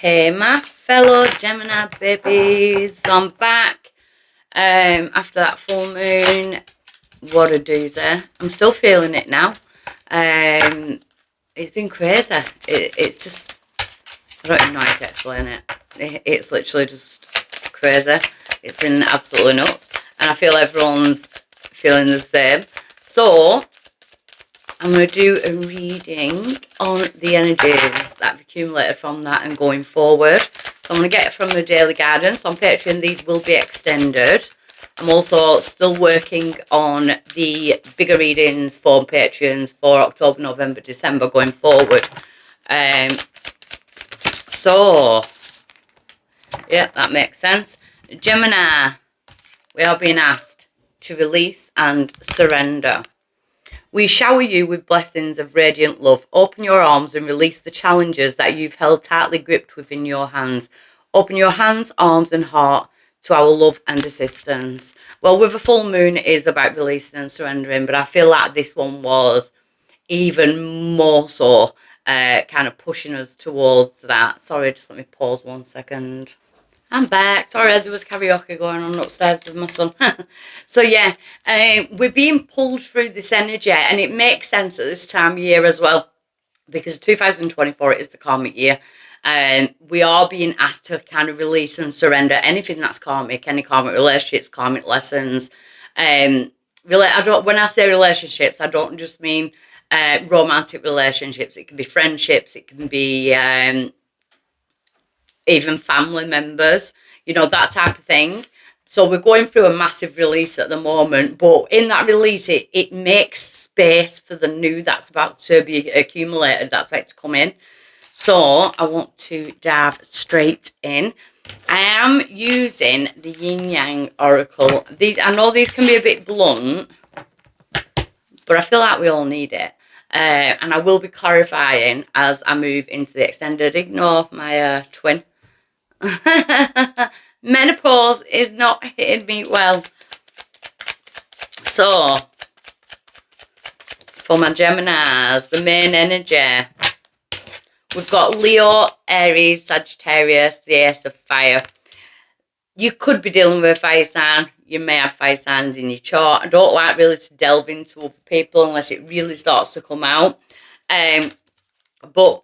Hey, my fellow Gemini babies, I'm back after that full moon. What a doozy. I'm still feeling it now. It's been crazy. It's just, I don't even know how to explain it. It's literally just crazy. It's been absolutely nuts. And I feel everyone's feeling the same. So, I'm going to do a reading on the energies that have accumulated from that and going forward. So I'm going to get it from the daily guidance. On Patreon, these will be extended. I'm also still working on the bigger readings for Patreons for October, November, December going forward. So, yeah, that makes sense. Gemini, we are being asked to release and surrender. We shower you with blessings of radiant love. Open your arms and release the challenges that you've held tightly gripped within your hands. Open your hands, arms and heart to our love and assistance. Well, with a full moon, it is about releasing and surrendering, but I feel like this one was even more so kind of pushing us towards that. Sorry, just let me pause 1 second. I'm back. Sorry, there was karaoke going on upstairs with my son. So yeah, we're being pulled through this energy, and it makes sense at this time of year as well, because 2024 is the karmic year, and we are being asked to kind of release and surrender anything that's karmic, any karmic relationships, karmic lessons. When I say relationships, I don't just mean romantic relationships. It can be friendships. It can be even family members, you know, that type of thing. So we're going through a massive release at the moment, but in that release, it makes space for the new that's about to be accumulated, that's about to come in. So I want to dive straight in. I am using the Yin Yang Oracle. I know these can be a bit blunt, but I feel like we all need it. And I will be clarifying as I move into the extended. Ignore my twin. Menopause is not hitting me well. So, for my Geminis, the main energy, we've got Leo, Aries, Sagittarius, the Ace of Fire. You could be dealing with a fire sign. You may have fire signs in your chart. I don't like really to delve into other people unless it really starts to come out. But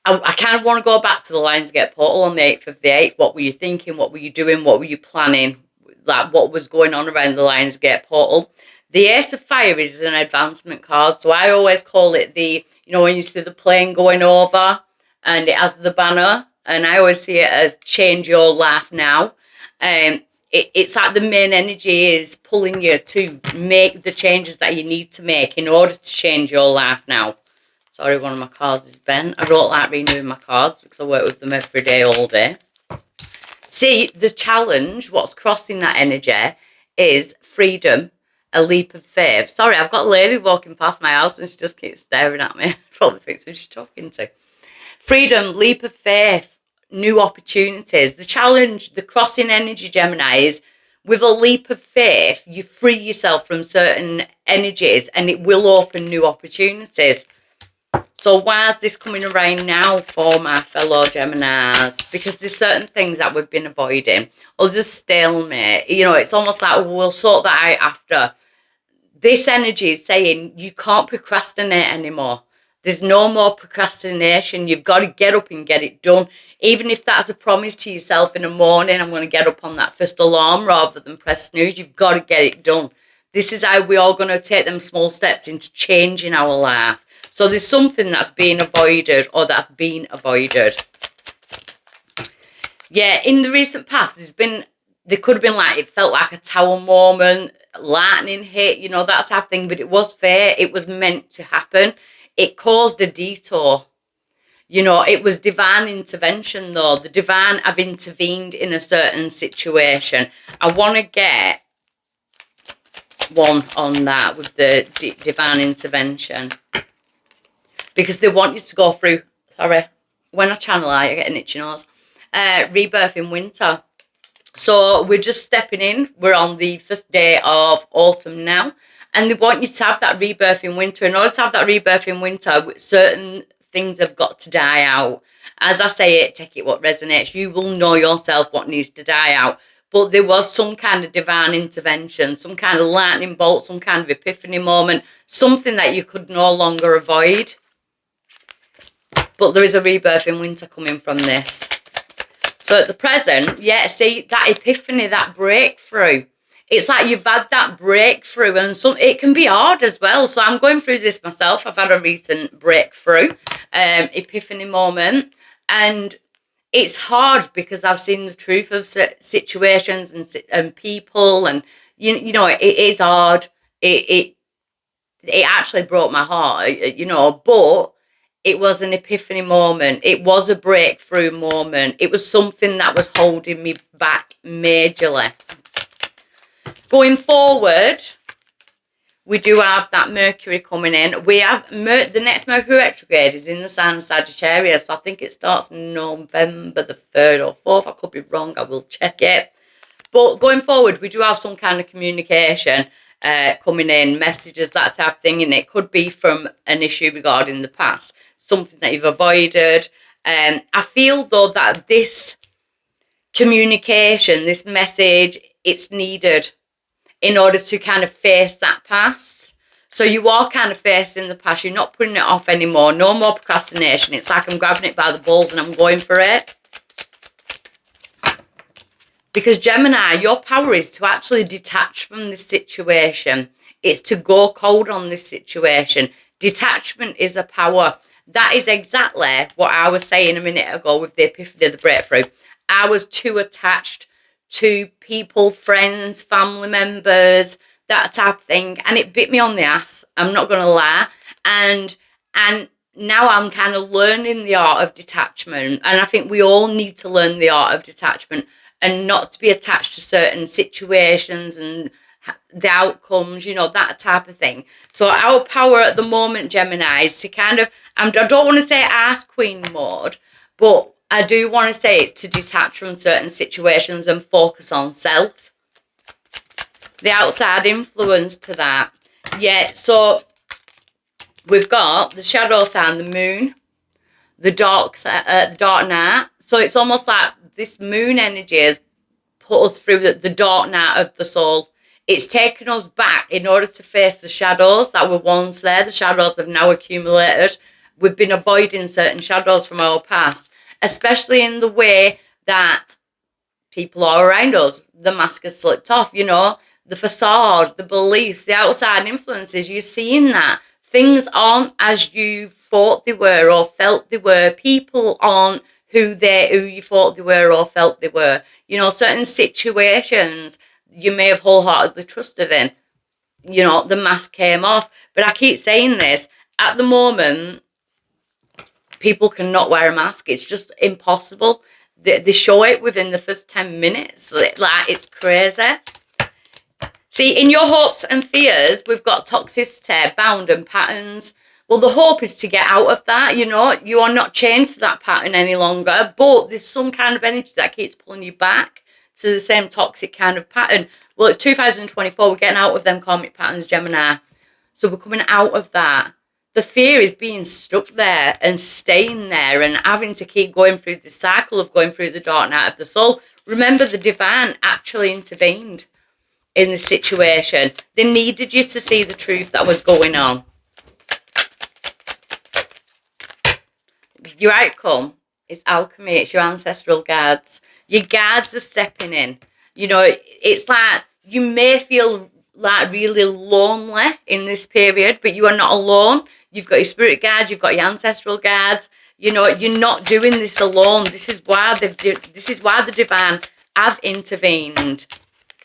I kind of want to go back to the Lionsgate portal on the 8th of the 8th. What were you thinking? What were you doing? What were you planning? Like, what was going on around the Lionsgate portal? The Ace of Fire is an advancement card. So I always call it the, you know, when you see the plane going over and it has the banner. And I always see it as change your life now. It's like the main energy is pulling you to make the changes that you need to make in order to change your life now. Sorry, one of my cards is bent. I don't like renewing my cards because I work with them every day, all day. See, the challenge, what's crossing that energy, is freedom, a leap of faith. Sorry, I've got a lady walking past my house and she just keeps staring at me. Probably thinks who she's talking to. Freedom, leap of faith, new opportunities. The challenge, the crossing energy, Gemini, is with a leap of faith, you free yourself from certain energies and it will open new opportunities. So why is this coming around now for my fellow Geminis? Because there's certain things that we've been avoiding. Or there's a stalemate. You know, it's almost like we'll sort that out after. This energy is saying you can't procrastinate anymore. There's no more procrastination. You've got to get up and get it done. Even if that's a promise to yourself in the morning, I'm going to get up on that first alarm rather than press snooze. You've got to get it done. This is how we're all going to take them small steps into changing our life. So there's something that's being avoided or that's been avoided. Yeah, in the recent past, there could have been like, it felt like a tower moment, lightning hit, you know, that type of thing. But it was fair. It was meant to happen. It caused a detour. You know, it was divine intervention though. The divine have intervened in a certain situation. I want to get one on that with the divine intervention. Because they want you to go through, sorry, when I channel I get an itchy nose, rebirth in winter. So we're just stepping in. We're on the first day of autumn now. And they want you to have that rebirth in winter. In order to have that rebirth in winter, certain things have got to die out. As I say it, take it what resonates. You will know yourself what needs to die out. But there was some kind of divine intervention, some kind of lightning bolt, some kind of epiphany moment, something that you could no longer avoid. But there is a rebirth in winter coming from this. So at the present, yeah, see, that epiphany, that breakthrough. It's like you've had that breakthrough, and it can be hard as well. So I'm going through this myself. I've had a recent breakthrough, epiphany moment. And it's hard because I've seen the truth of situations and people. And, you know, it is hard. It actually broke my heart, you know, but it was an epiphany moment. It was a breakthrough moment. It was something that was holding me back majorly. Going forward, we do have that Mercury coming in. We have the next Mercury retrograde is in the sign of Sagittarius. So I think it starts November the 3rd or 4th. I could be wrong. I will check it. But going forward, we do have some kind of communication coming in, messages, that type of thing. And it could be from an issue regarding the past, something that you've avoided. I feel, though, that this communication, this message, it's needed in order to kind of face that past. So you are kind of facing the past. You're not putting it off anymore. No more procrastination. It's like I'm grabbing it by the balls and I'm going for it. Because Gemini, your power is to actually detach from this situation. It's to go cold on this situation. Detachment is a power. That is exactly what I was saying a minute ago with the epiphany of the breakthrough. I was too attached to people, friends, family members, that type of thing. And it bit me on the ass. I'm not going to lie. And now I'm kind of learning the art of detachment. And I think we all need to learn the art of detachment and not to be attached to certain situations and the outcomes, you know, that type of thing. So our power at the moment, Gemini, is to kind of, I don't want to say ass queen mode, but I do want to say it's to detach from certain situations and focus on self. The outside influence to that. Yeah, so we've got the shadow sign, the moon, the dark night. So it's almost like this moon energy has put us through the dark night of the soul. It's taken us back in order to face the shadows that were once there. The shadows have now accumulated. We've been avoiding certain shadows from our past, especially in the way that people are around us. The mask has slipped off, you know, the facade, the beliefs, the outside influences. You're seeing that. Things aren't as you thought they were or felt they were. People aren't who you thought they were or felt they were. You know, certain situations you may have wholeheartedly trusted in. You know, the mask came off. But I keep saying this, at the moment, people cannot wear a mask. It's just impossible. They show it within the first 10 minutes. Like, it's crazy. See, in your hopes and fears, we've got toxicity, bound and patterns. Well, the hope is to get out of that, you know. You are not chained to that pattern any longer, but there's some kind of energy that keeps pulling you back to the same toxic kind of pattern. Well, it's 2024. We're getting out of them karmic patterns, Gemini. So we're coming out of that. The fear is being stuck there and staying there and having to keep going through the cycle of going through the dark night of the soul. Remember, the divine actually intervened in the situation. They needed you to see the truth that was going on. Your outcome is alchemy. It's your ancestral guides. Your guides are stepping in. You know, it's like you may feel like really lonely in this period, but you are not alone. You've got your spirit guides. You've got your ancestral guides. You know, you're not doing this alone. This is why the divine have intervened.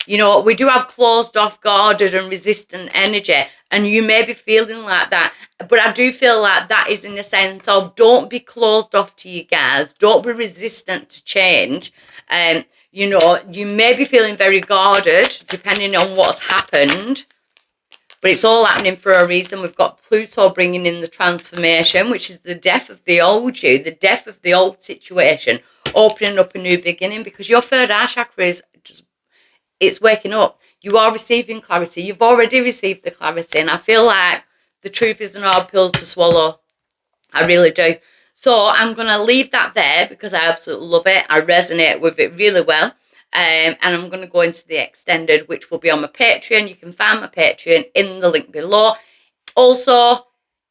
You know, we do have closed off, guarded and resistant energy, and you may be feeling like that. But I do feel like that is in the sense of don't be closed off to you guys. Don't be resistant to change. You know, you may be feeling very guarded depending on what's happened. But it's all happening for a reason. We've got Pluto bringing in the transformation, which is the death of the old you, the death of the old situation, opening up a new beginning, because your third eye chakra is just, it's waking up. You are receiving clarity. You've already received the clarity. And I feel like the truth is an hard pill to swallow. I really do. So I'm going to leave that there because I absolutely love it. I resonate with it really well. And I'm going to go into the extended, which will be on my Patreon. You can find my Patreon in the link below. Also,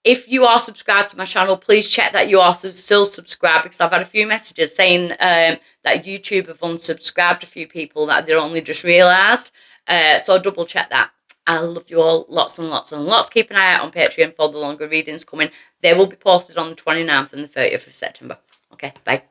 if you are subscribed to my channel, please check that you are still subscribed, because I've had a few messages saying that YouTube have unsubscribed a few people that they're only just realised. So double check that. I love you all lots and lots and lots. Keep an eye out on Patreon for the longer readings coming. They will be posted on the 29th and the 30th of September. Okay, bye.